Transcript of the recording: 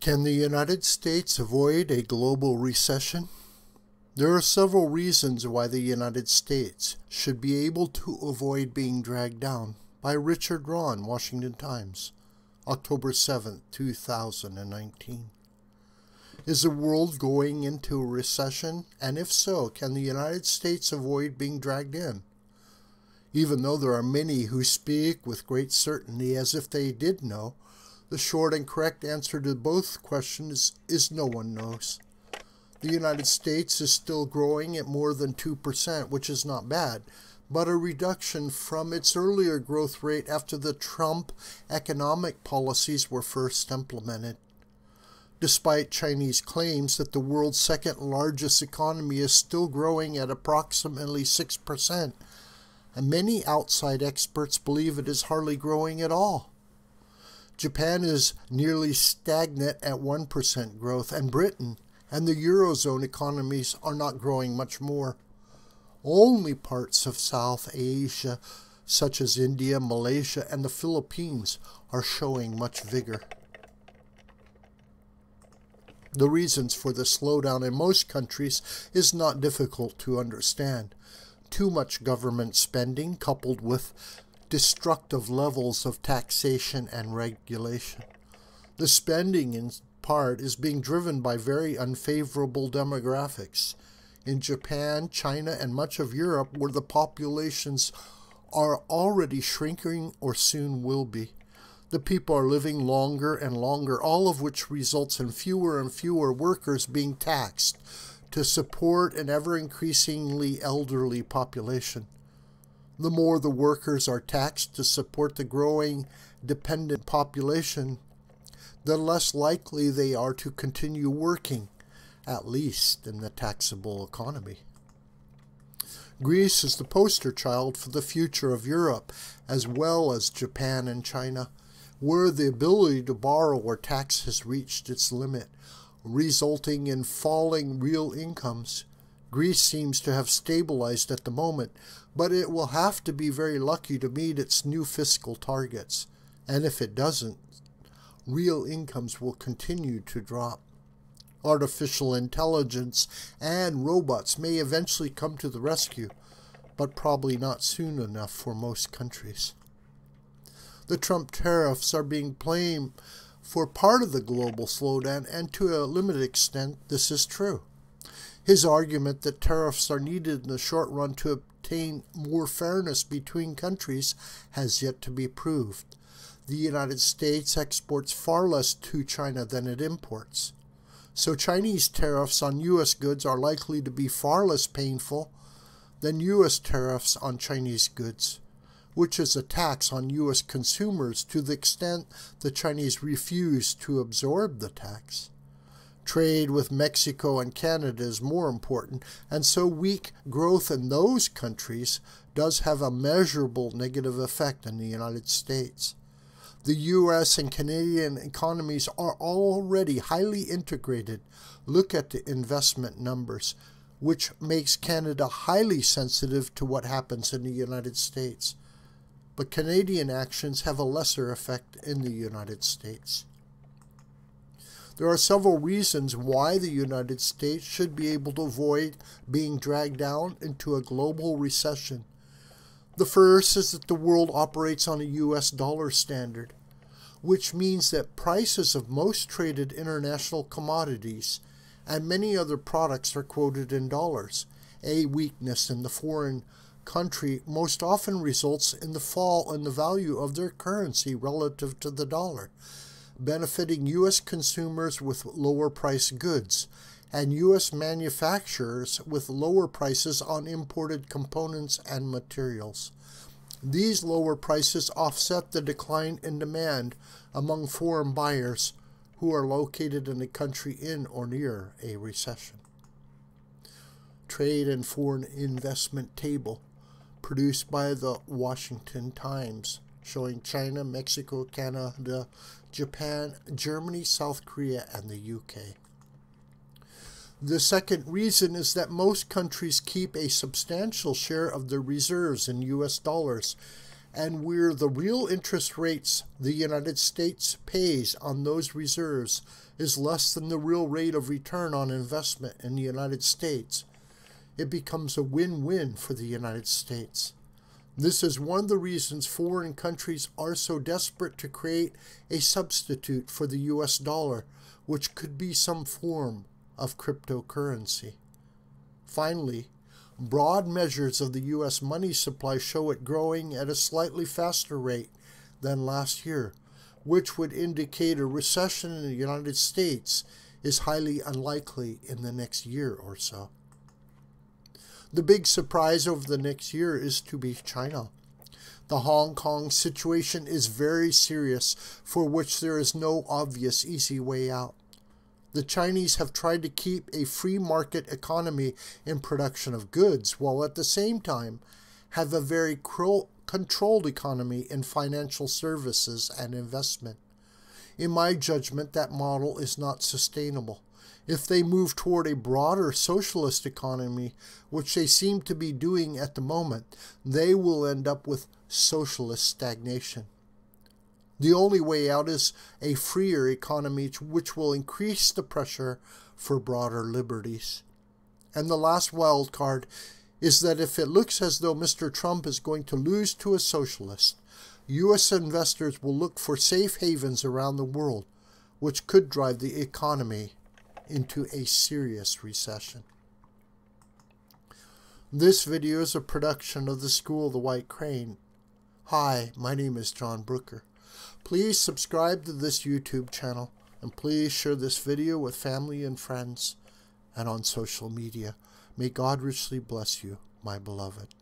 Can the United States avoid a global recession? There are several reasons why the United States should be able to avoid being dragged down. By Richard Rahn, Washington Times, October 7, 2019. Is the world going into a recession? And if so, can the United States avoid being dragged in? Even though there are many who speak with great certainty as if they did know, the short and correct answer to both questions is no one knows. The United States is still growing at more than 2%, which is not bad, but a reduction from its earlier growth rate after the Trump economic policies were first implemented. Despite Chinese claims that the world's second largest economy is still growing at approximately 6%, and many outside experts believe it is hardly growing at all. Japan is nearly stagnant at 1% growth, and Britain and the Eurozone economies are not growing much more. Only parts of South Asia, such as India, Malaysia, and the Philippines, are showing much vigor. The reasons for the slowdown in most countries is not difficult to understand. Too much government spending coupled with destructive levels of taxation and regulation. The spending in part is being driven by very unfavorable demographics. In Japan, China, and much of Europe, where the populations are already shrinking or soon will be, the people are living longer and longer, all of which results in fewer and fewer workers being taxed to support an ever-increasingly elderly population. The more the workers are taxed to support the growing dependent population, the less likely they are to continue working, at least in the taxable economy. Greece is the poster child for the future of Europe, as well as Japan and China, where the ability to borrow or tax has reached its limit, resulting in falling real incomes. Greece seems to have stabilized at the moment, but it will have to be very lucky to meet its new fiscal targets. And if it doesn't, real incomes will continue to drop. Artificial intelligence and robots may eventually come to the rescue, but probably not soon enough for most countries. The Trump tariffs are being blamed for part of the global slowdown, and to a limited extent, this is true. His argument that tariffs are needed in the short run to obtain more fairness between countries has yet to be proved. The United States exports far less to China than it imports. So Chinese tariffs on U.S. goods are likely to be far less painful than U.S. tariffs on Chinese goods, which is a tax on U.S. consumers to the extent the Chinese refuse to absorb the tax. Trade with Mexico and Canada is more important, and so weak growth in those countries does have a measurable negative effect on the United States. The U.S. and Canadian economies are already highly integrated. Look at the investment numbers, which makes Canada highly sensitive to what happens in the United States. But Canadian actions have a lesser effect in the United States. There are several reasons why the United States should be able to avoid being dragged down into a global recession. The first is that the world operates on a U.S. dollar standard, which means that prices of most traded international commodities and many other products are quoted in dollars. A weakness in the foreign country most often results in the fall in the value of their currency relative to the dollar, benefiting U.S. consumers with lower-priced goods and U.S. manufacturers with lower prices on imported components and materials. These lower prices offset the decline in demand among foreign buyers who are located in a country in or near a recession. Trade and Foreign Investment Table, produced by the Washington Times, showing China, Mexico, Canada, Japan, Germany, South Korea, and the UK. The second reason is that most countries keep a substantial share of their reserves in U.S. dollars, and where the real interest rates the United States pays on those reserves is less than the real rate of return on investment in the United States, it becomes a win-win for the United States. This is one of the reasons foreign countries are so desperate to create a substitute for the US dollar, which could be some form of cryptocurrency. Finally, broad measures of the U.S. money supply show it growing at a slightly faster rate than last year, which would indicate a recession in the United States is highly unlikely in the next year or so. The big surprise over the next year is to be China. The Hong Kong situation is very serious, for which there is no obvious easy way out. The Chinese have tried to keep a free market economy in production of goods, while at the same time have a very controlled economy in financial services and investment. In my judgment, that model is not sustainable. If they move toward a broader socialist economy, which they seem to be doing at the moment, they will end up with socialist stagnation. The only way out is a freer economy, which will increase the pressure for broader liberties. And the last wild card is that if it looks as though Mr. Trump is going to lose to a socialist, U.S. investors will look for safe havens around the world, which could drive the economy into a serious recession. This video is a production of the School of the White Crane. Hi, my name is John Brooker. Please subscribe to this YouTube channel, and please share this video with family and friends and on social media. May God richly bless you, my beloved.